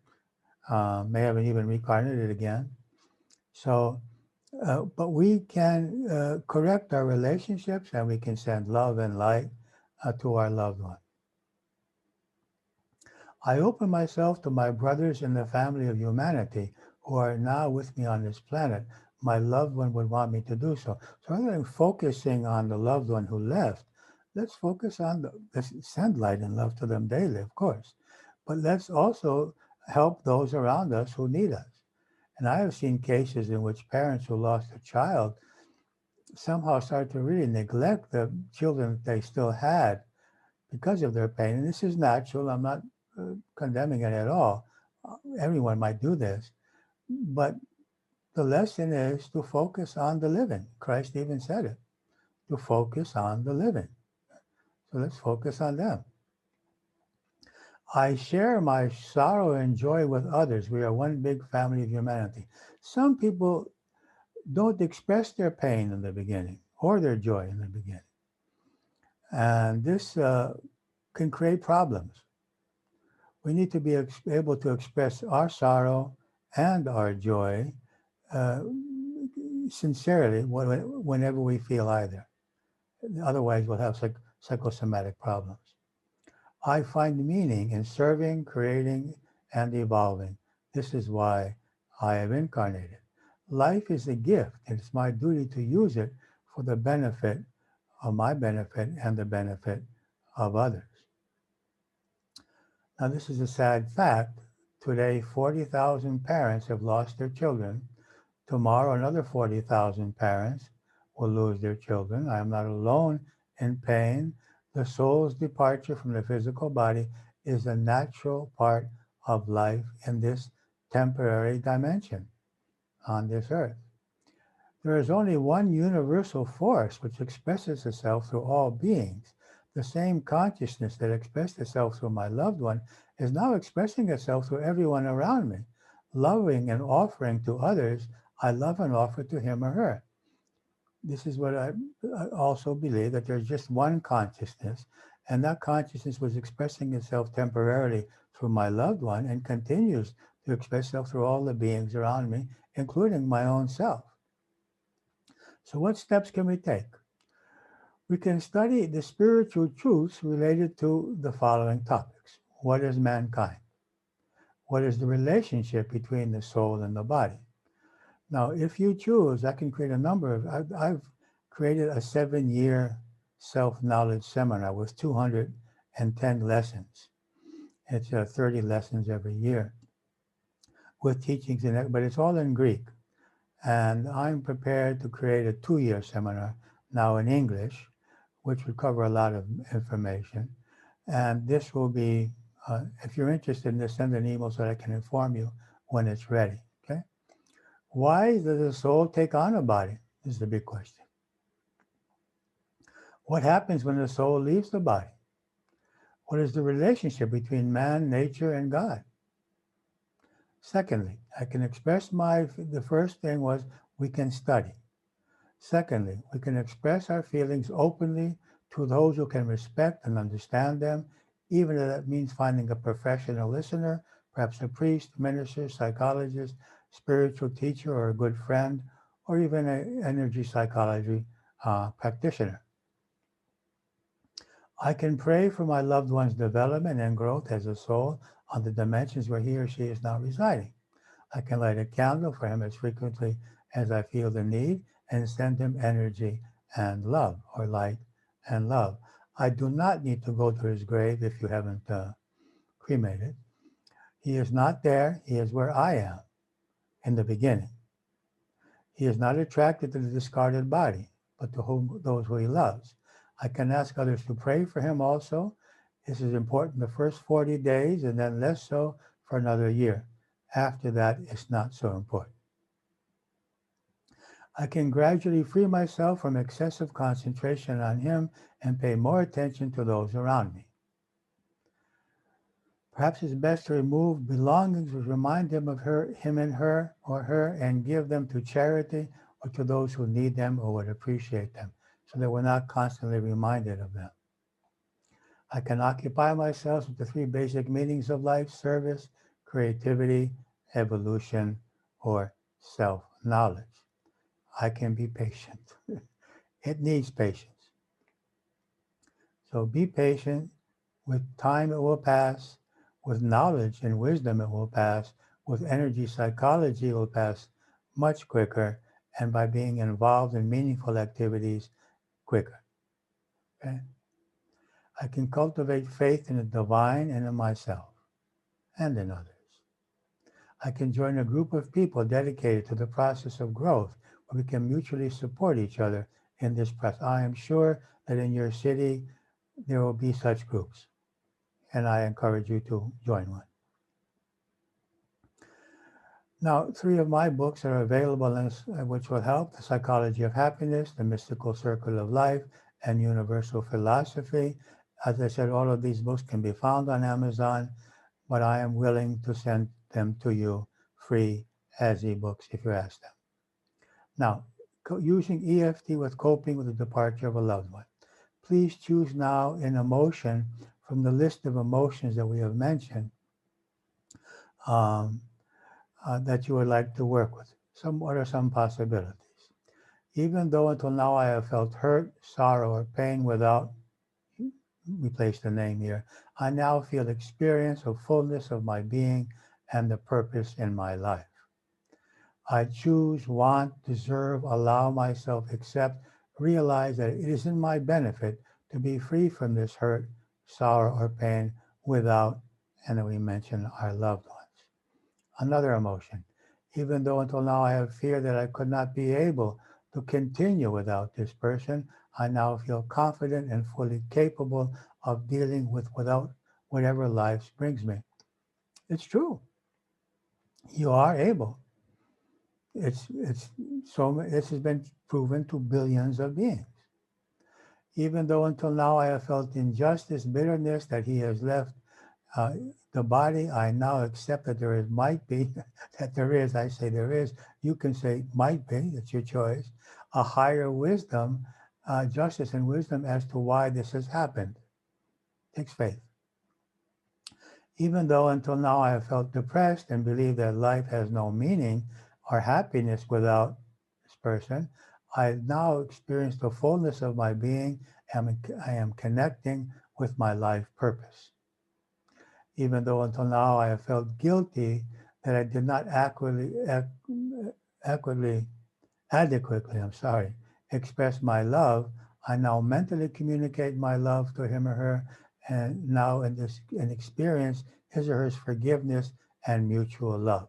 may have even reincarnated again. So, but we can correct our relationships and we can send love and light to our loved one. I open myself to my brothers in the family of humanity who are now with me on this planet. My loved one would want me to do so. So rather than focusing on the loved one who left, let's focus on let's send light and love to them daily, of course. But let's also help those around us who need us. And I have seen cases in which parents who lost a child somehow start to really neglect the children that they still had because of their pain. And this is natural. I'm not condemning it at all. Everyone might do this. But the lesson is to focus on the living. Christ even said it, to focus on the living. So let's focus on them. I share my sorrow and joy with others. We are one big family of humanity. Some people don't express their pain in the beginning or their joy in the beginning. And this can create problems. We need to be able to express our sorrow and our joy sincerely whenever we feel either. Otherwise, we'll have psychosomatic problems. I find meaning in serving, creating, and evolving. This is why I have incarnated. Life is a gift, and it's my duty to use it for the benefit of my benefit and the benefit of others. Now, this is a sad fact. Today, 40,000 parents have lost their children. Tomorrow, another 40,000 parents will lose their children. I am not alone in pain. The soul's departure from the physical body is a natural part of life in this temporary dimension on this earth. There is only one universal force which expresses itself through all beings. The same consciousness that expressed itself through my loved one is now expressing itself through everyone around me. Loving and offering to others, I love and offer to him or her. This is what I also believe, that there's just one consciousness, and that consciousness was expressing itself temporarily through my loved one and continues to express itself through all the beings around me, including my own self. So what steps can we take? We can study the spiritual truths related to the following topics. What is mankind? What is the relationship between the soul and the body? Now, if you choose, I can create a number of, I've created a 7-year self-knowledge seminar with 210 lessons. It's 30 lessons every year with teachings in it, but it's all in Greek. And I'm prepared to create a 2-year seminar now in English, which would cover a lot of information. And this will be, if you're interested in this, send an email so that I can inform you when it's ready, okay? Why does the soul take on a body? This is the big question. What happens when the soul leaves the body? What is the relationship between man, nature, and God? Secondly, I can express the first thing was we can study. Secondly, we can express our feelings openly to those who can respect and understand them, even if that means finding a professional listener, perhaps a priest, minister, psychologist, spiritual teacher, or a good friend, or even an energy psychology practitioner. I can pray for my loved one's development and growth as a soul on the dimensions where he or she is now residing. I can light a candle for him as frequently as I feel the need and send him energy and love, or light and love. I do not need to go to his grave if you haven't cremated. He is not there. He is where I am in the beginning. He is not attracted to the discarded body, but to those who he loves. I can ask others to pray for him also. This is important the first 40 days and then less so for another year. After that, it's not so important. I can gradually free myself from excessive concentration on him and pay more attention to those around me. Perhaps it's best to remove belongings which remind him of him and her, or her, and give them to charity or to those who need them or would appreciate them, so that we're not constantly reminded of them. I can occupy myself with the 3 basic meanings of life: service, creativity, evolution, or self-knowledge. I can be patient. It needs patience. So be patient. With time, it will pass. With knowledge and wisdom, it will pass. With energy psychology, it will pass much quicker. And by being involved in meaningful activities, quicker. Okay? I can cultivate faith in the divine and in myself and in others. I can join a group of people dedicated to the process of growth, where we can mutually support each other in this process. I am sure that in your city, there will be such groups, and I encourage you to join one. Now, 3 of my books are available, which will help: The Psychology of Happiness, The Mystical Circle of Life, and Universal Philosophy. As I said, all of these books can be found on Amazon, but I am willing to send them to you free as ebooks if you ask them. Now, using EFT with coping with the departure of a loved one. Please choose now an emotion from the list of emotions that we have mentioned that you would like to work with. What are some possibilities? Even though until now I have felt hurt, sorrow, or pain without, replace the name here, I now feel experience of fullness of my being and the purpose in my life. I choose, want, deserve, allow myself, accept, realize that it is in my benefit to be free from this hurt, sorrow, or pain without, and then we mention our loved ones. Another emotion. Even though until now I have feared that I could not be able to continue without this person, I now feel confident and fully capable of dealing with without whatever life brings me. It's true. You are able. This has been proven to billions of beings. Even though until now I have felt injustice, bitterness that he has left the body, I now accept that there is, might be, that there is, I say there is, you can say might be, it's your choice, a higher wisdom, justice and wisdom as to why this has happened. Takes faith. Even though until now I have felt depressed and believed that life has no meaning or happiness without this person, I now experience the fullness of my being and I am connecting with my life purpose. Even though until now I have felt guilty that I did not adequately, express my love, I now mentally communicate my love to him or her, and now and experience his or her forgiveness and mutual love.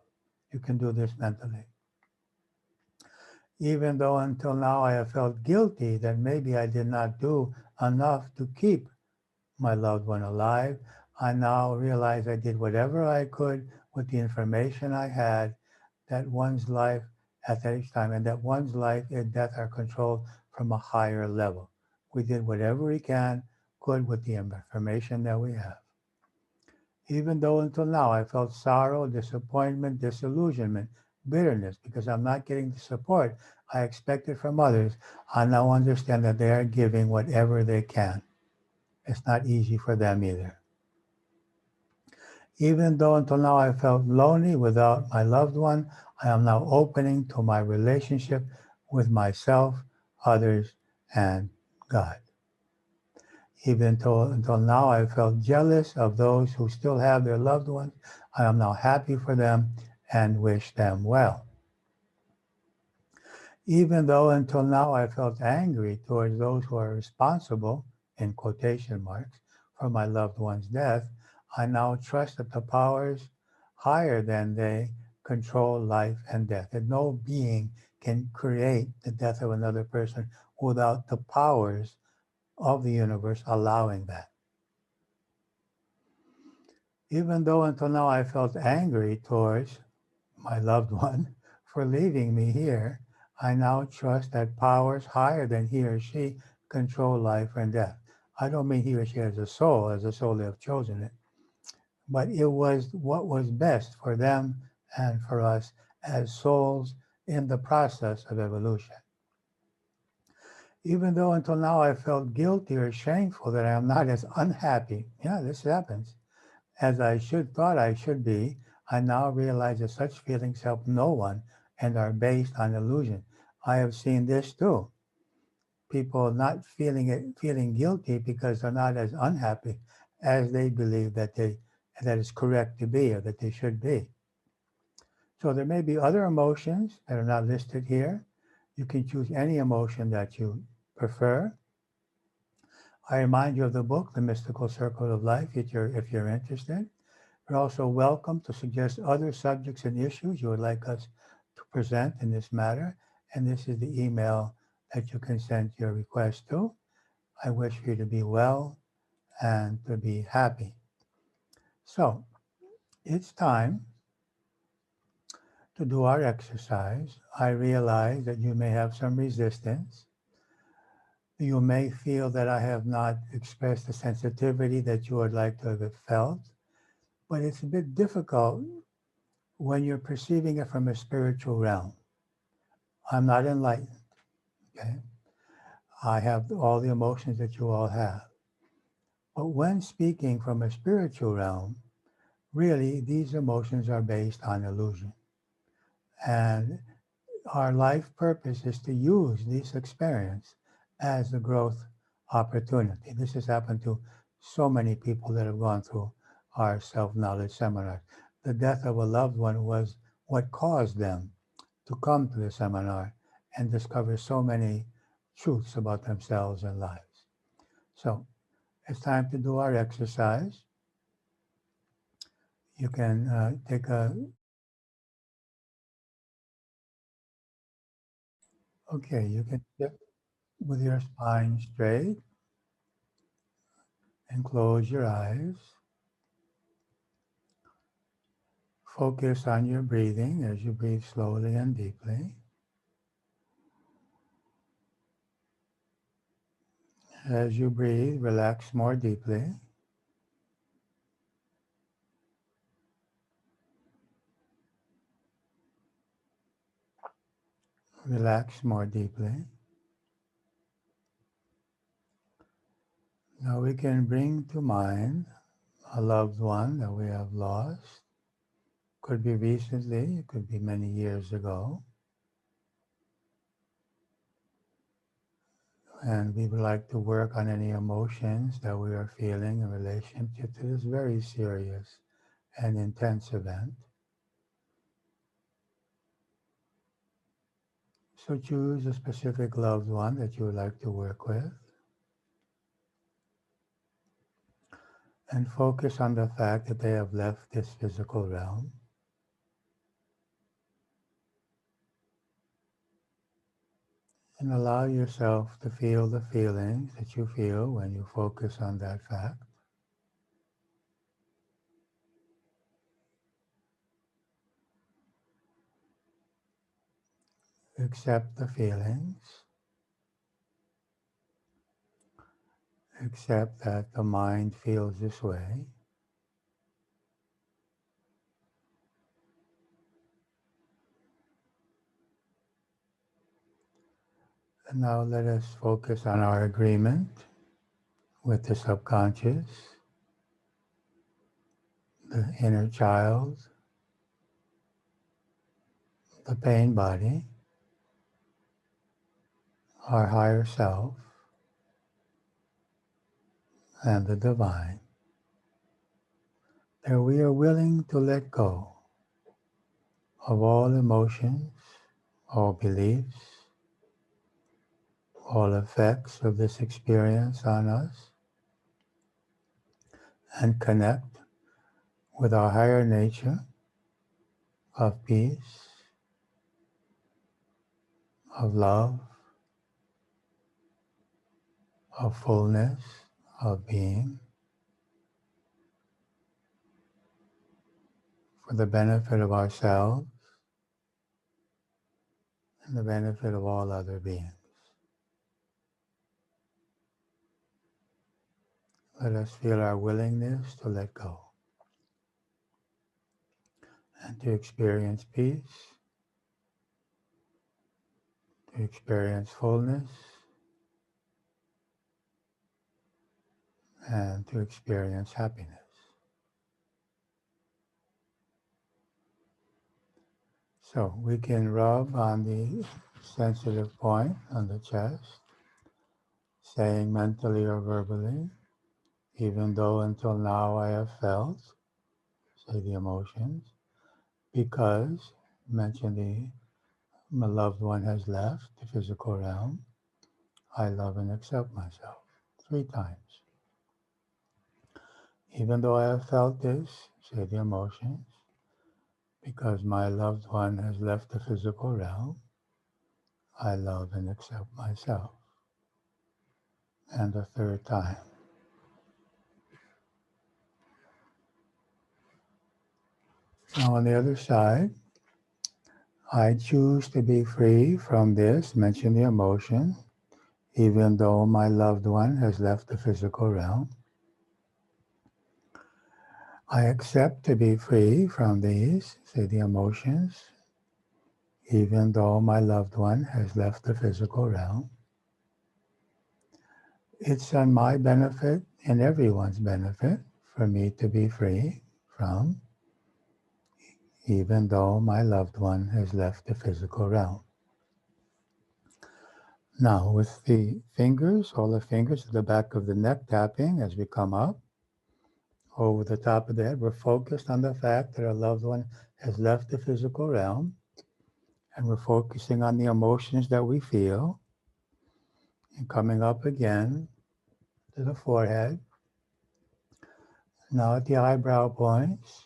You can do this mentally. Even though until now I have felt guilty that maybe I did not do enough to keep my loved one alive, I now realize I did whatever I could with the information I had, that one's life at that time and that one's life and death are controlled from a higher level. We did whatever we could with the information that we have. Even though until now I felt sorrow, disappointment, disillusionment, bitterness, because I'm not getting the support I expected from others, I now understand that they are giving whatever they can. It's not easy for them either. Even though until now I felt lonely without my loved one, I am now opening to my relationship with myself, others, and God. Even until now I felt jealous of those who still have their loved ones. I am now happy for them and wish them well. Even though until now I felt angry towards those who are responsible, in quotation marks, for my loved one's death, I now trust that the powers higher than they control life and death, that no being can create the death of another person without the powers of the universe allowing that. Even though until now I felt angry towards my loved one for leaving me here, I now trust that powers higher than he or she control life and death. I don't mean he or she as a soul they have chosen it, but it was what was best for them and for us as souls in the process of evolution. Even though until now I felt guilty or shameful that I am not as unhappy, this happens, as I thought I should be, I now realize that such feelings help no one and are based on illusion. I have seen this too. People not feeling guilty because they're not as unhappy as they believe that is correct to be or that they should be. So there may be other emotions that are not listed here. You can choose any emotion that you prefer. I remind you of the book, The Mystical Circle of Life, if you're interested. You're also welcome to suggest other subjects and issues you would like us to present in this matter. And this is the email that you can send your request to. I wish you to be well and to be happy. So it's time to do our exercise. I realize that you may have some resistance. You may feel that I have not expressed the sensitivity that you would like to have felt, but it's a bit difficult when you're perceiving it from a spiritual realm. I'm not enlightened, okay? I have all the emotions that you all have. But when speaking from a spiritual realm, really these emotions are based on illusion. And our life purpose is to use this experience as a growth opportunity. This has happened to so many people that have gone through our self-knowledge seminars. The death of a loved one was what caused them to come to the seminar and discover so many truths about themselves and lives. So it's time to do our exercise. You can take a, okay, you can sit with your spine straight and close your eyes. Focus on your breathing as you breathe slowly and deeply. As you breathe, relax more deeply. Relax more deeply. Now we can bring to mind a loved one that we have lost. Could be recently, it could be many years ago. And we would like to work on any emotions that we are feeling in relationship to this very serious and intense event. So choose a specific loved one that you would like to work with. And focus on the fact that they have left this physical realm. And allow yourself to feel the feelings that you feel when you focus on that fact. Accept the feelings. Accept that the mind feels this way. And now let us focus on our agreement with the subconscious, the inner child, the pain body, our higher self, and the divine. That we are willing to let go of all emotions, all beliefs, all effects of this experience on us, and connect with our higher nature of peace, of love, of fullness, of being, for the benefit of ourselves and the benefit of all other beings. Let us feel our willingness to let go and to experience peace, to experience fullness, and to experience happiness. So we can rub on the sensitive point on the chest, saying mentally or verbally, even though until now I have felt, say the emotions, because, mention my loved one has left the physical realm, I love and accept myself 3 times. Even though I have felt this, say the emotions, because my loved one has left the physical realm, I love and accept myself. And the 3rd time. Now on the other side, I choose to be free from this, mention the emotion, even though my loved one has left the physical realm. I accept to be free from these, say the emotions, even though my loved one has left the physical realm. It's on my benefit and everyone's benefit for me to be free from, even though my loved one has left the physical realm. Now, with the fingers, all the fingers at the back of the neck tapping as we come up over the top of the head, we're focused on the fact that our loved one has left the physical realm, and we're focusing on the emotions that we feel, and coming up again to the forehead. Now at the eyebrow points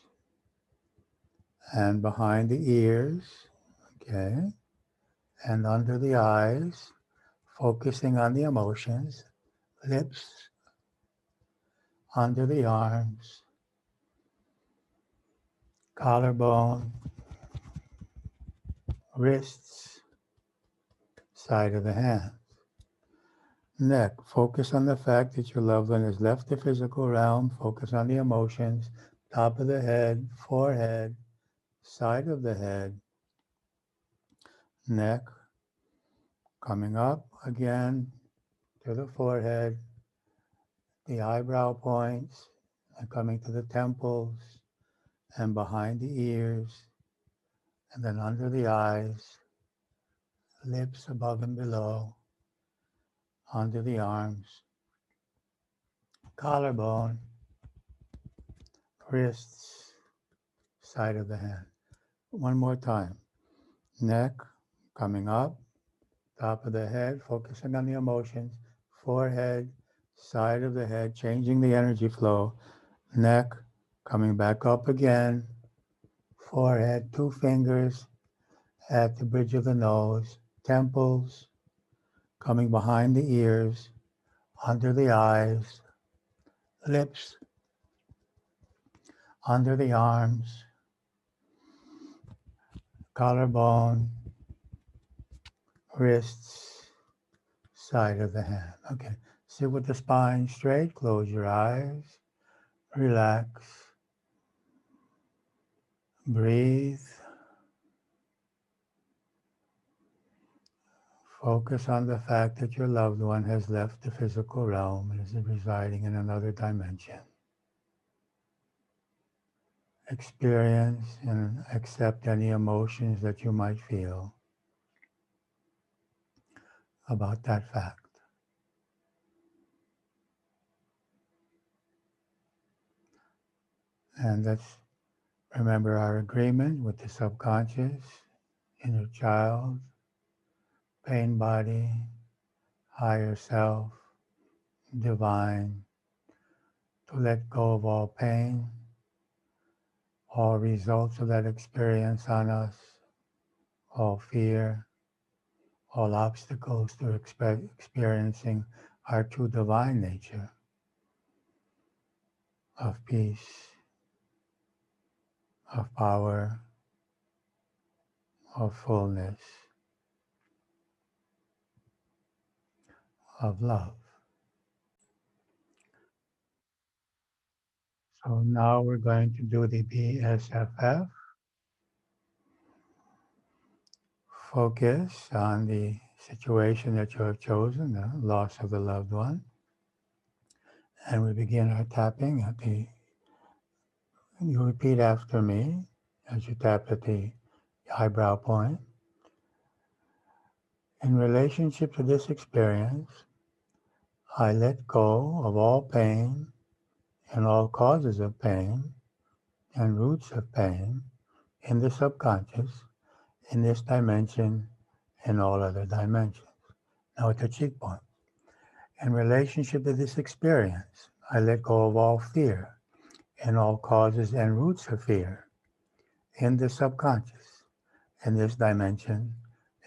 and behind the ears, okay, and under the eyes, focusing on the emotions, lips, under the arms, collarbone, wrists, side of the hand. Neck, focus on the fact that your loved one has left the physical realm, focus on the emotions, top of the head, forehead, side of the head, neck, coming up again to the forehead, the eyebrow points, and coming to the temples, and behind the ears, and then under the eyes, lips above and below, under the arms, collarbone, wrists, side of the hand. One more time. Neck, coming up, top of the head, focusing on the emotions, forehead, side of the head, changing the energy flow, neck, coming back up again, forehead, 2 fingers at the bridge of the nose, temples, coming behind the ears, under the eyes, lips, under the arms, collarbone, wrists, side of the hand. Okay, sit with the spine straight, close your eyes, relax, breathe, focus on the fact that your loved one has left the physical realm and is residing in another dimension. Experience and accept any emotions that you might feel about that fact. And let's remember our agreement with the subconscious, inner child, pain body, higher self, divine, to let go of all pain, all results of that experience on us, all fear, all obstacles to experiencing our true divine nature of peace, of power, of fullness, of love. So now we're going to do the BSFF. Focus on the situation that you have chosen, the loss of the loved one. And we begin our tapping at the, you repeat after me as you tap at the eyebrow point. In relationship to this experience, I let go of all pain and all causes of pain and roots of pain in the subconscious, in this dimension, and all other dimensions. Now at the cheekbone. In relationship to this experience, I let go of all fear and all causes and roots of fear in the subconscious, in this dimension,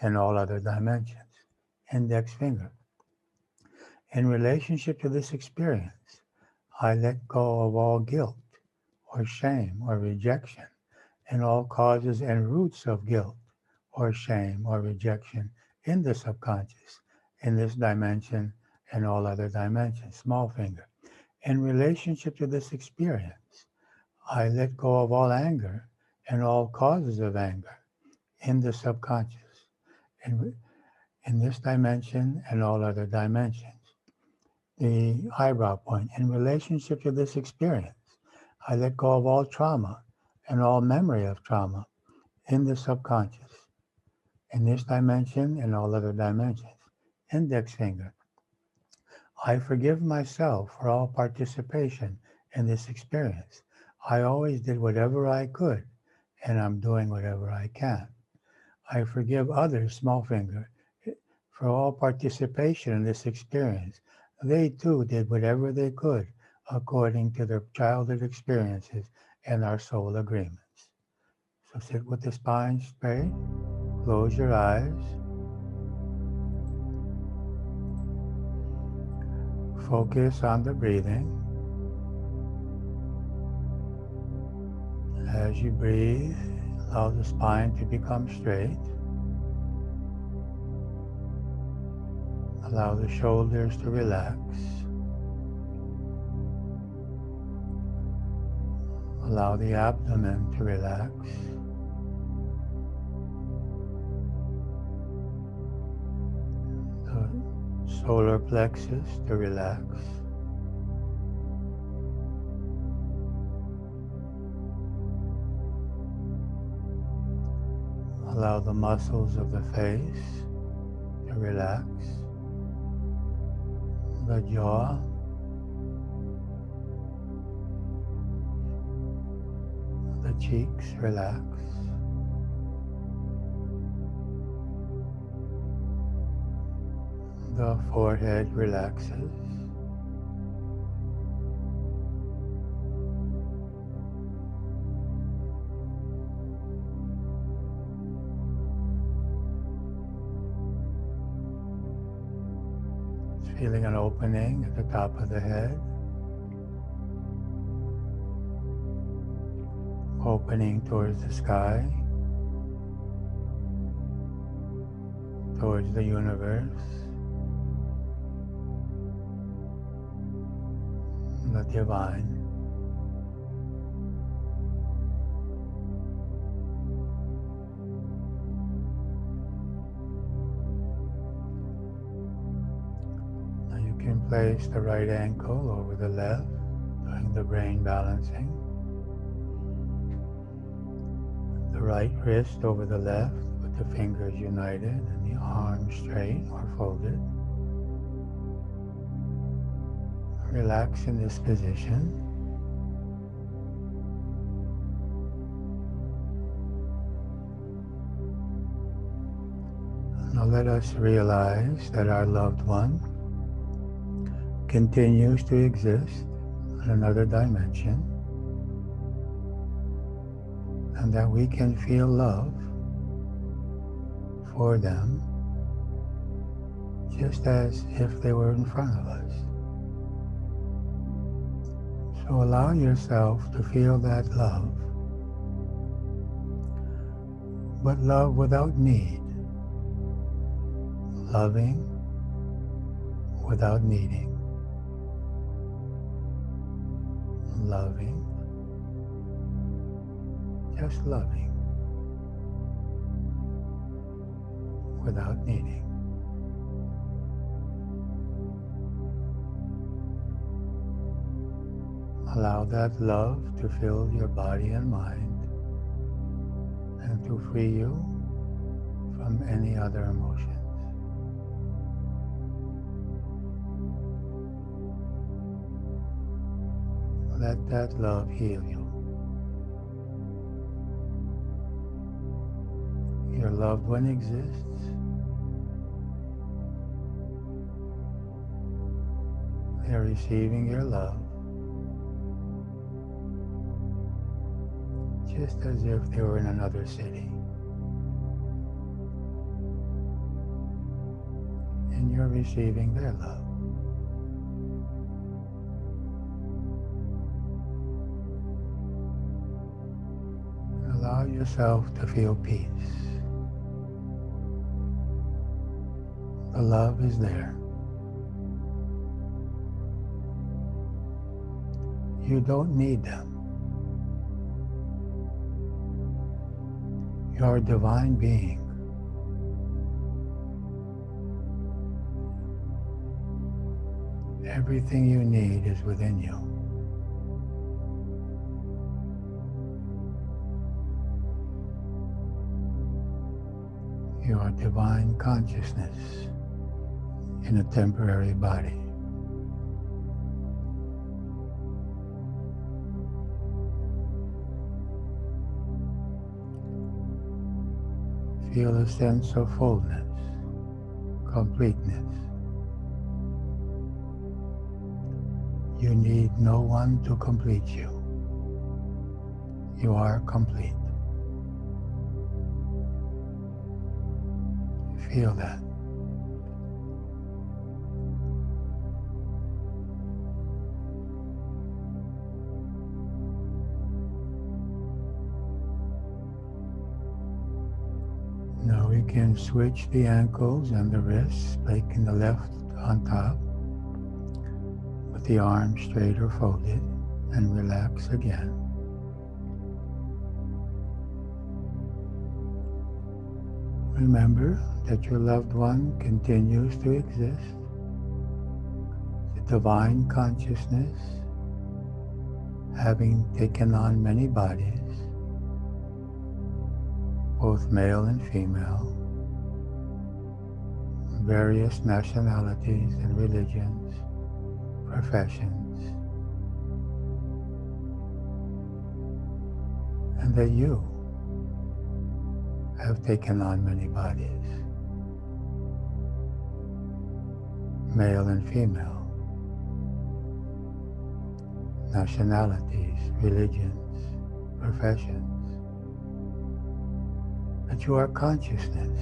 and all other dimensions. Index finger. In relationship to this experience, I let go of all guilt or shame or rejection and all causes and roots of guilt or shame or rejection in the subconscious, in this dimension, and all other dimensions. Small finger. In relationship to this experience, I let go of all anger and all causes of anger in the subconscious, in this dimension and all other dimensions. The eyebrow point. In relationship to this experience, I let go of all trauma and all memory of trauma in the subconscious, in this dimension and all other dimensions. index finger. I forgive myself for all participation in this experience. I always did whatever I could, and I'm doing whatever I can. I forgive others, small finger, for all participation in this experience. They too did whatever they could according to their childhood experiences and our soul agreements. So sit with the spine straight, close your eyes. Focus on the breathing. As you breathe, allow the spine to become straight. Allow the shoulders to relax. Allow the abdomen to relax. The solar plexus to relax. Allow the muscles of the face to relax. The jaw. The cheeks relax. The forehead relaxes. Feeling an opening at the top of the head. Opening towards the sky, towards the universe, the divine. Now you can place the right ankle over the left, doing the brain balancing. The right wrist over the left with the fingers united and the arms straight or folded. Relax in this position. Now let us realize that our loved one continues to exist in another dimension, and that we can feel love for them just as if they were in front of us. So allow yourself to feel that love, but love without need, loving without needing, loving, just loving without needing. Allow that love to fill your body and mind and to free you from any other emotions. Let that love heal you. Your loved one exists. They're receiving your love just as if they were in another city. And you're receiving their love. Allow yourself to feel peace. The love is there. You don't need them. You're a divine being. Everything you need is within you. You are divine consciousness. in a temporary body. Feel a sense of fullness, completeness. You need no one to complete you. You are complete. Feel that. Now we can switch the ankles and the wrists, making the left on top, with the arms straight or folded, and relax again. Remember that your loved one continues to exist. The divine consciousness, having taken on many bodies, both male and female, various nationalities and religions, professions, and that you have taken on many bodies, male and female, nationalities, religions, professions, that you are consciousness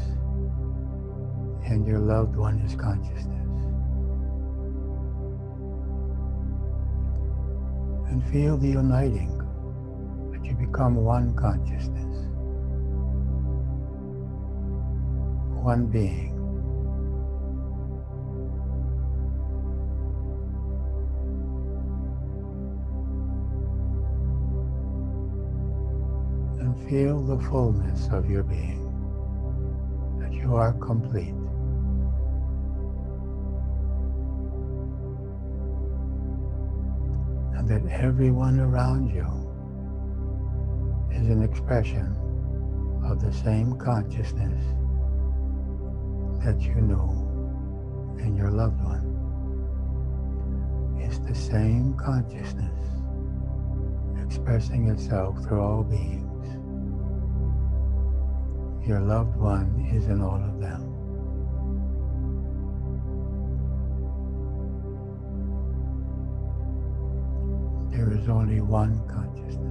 and your loved one is consciousness. And feel the uniting, that you become one consciousness, one being. And feel the fullness of your being, that you are complete. And that everyone around you is an expression of the same consciousness that you knew in your loved one. It's the same consciousness expressing itself through all beings. Your loved one is in all of them. There is only one consciousness.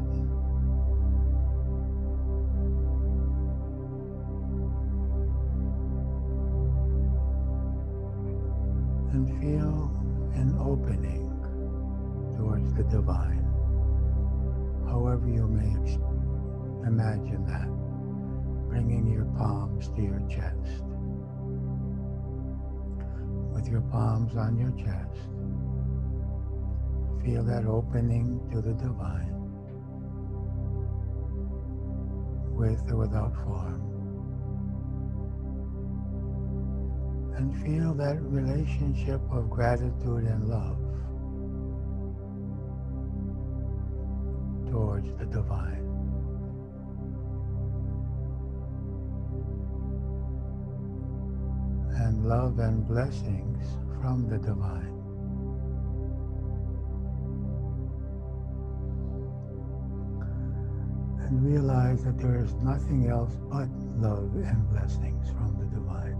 And feel an opening towards the divine, however you may imagine that, bringing your palms to your chest. With your palms on your chest, feel that opening to the divine, with or without form. And feel that relationship of gratitude and love towards the divine. And love and blessings from the divine. And realize that there is nothing else but love and blessings from the divine.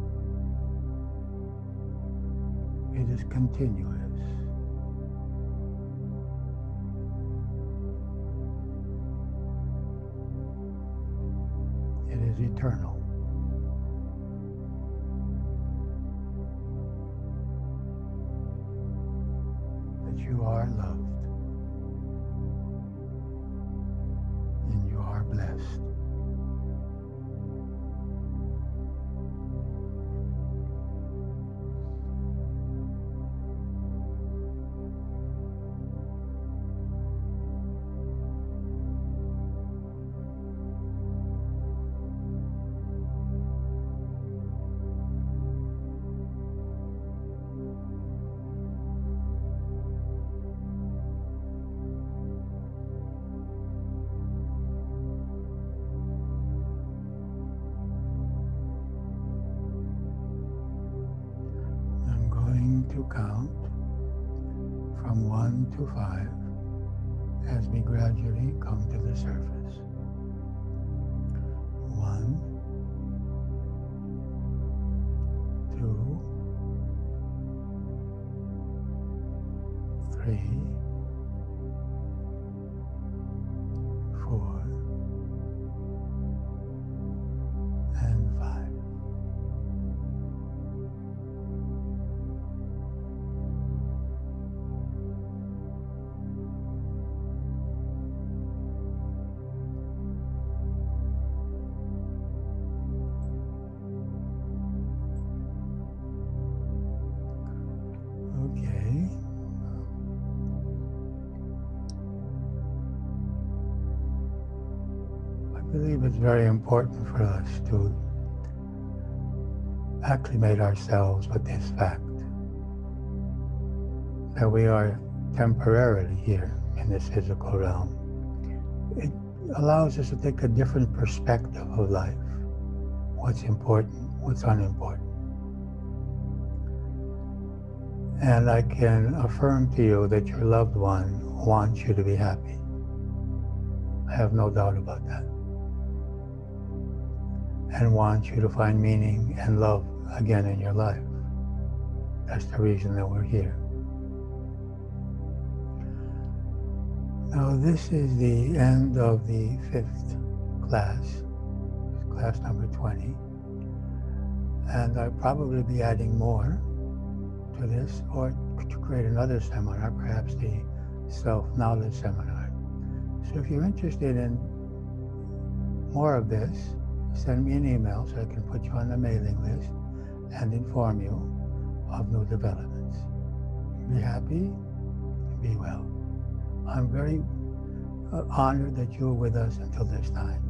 It is continuous. It is eternal. That you are loved and you are blessed. to count from 1 to 5 as we gradually come to the surface. 1, 2, 3, 4, and 5. Okay. I believe it's very important for us to acclimate ourselves with this fact that we are temporarily here in this physical realm. It allows us to take a different perspective of life, what's important, what's unimportant. And I can affirm to you that your loved one wants you to be happy. I have no doubt about that. And wants you to find meaning and love again in your life. That's the reason that we're here. Now, this is the end of the 5th class, class number 20. And I'll probably be adding more to this, or to create another seminar, perhaps the self-knowledge seminar. So if you're interested in more of this, send me an email so I can put you on the mailing list and inform you of new developments. Be happy, be well. I'm very honored that you were with us until this time.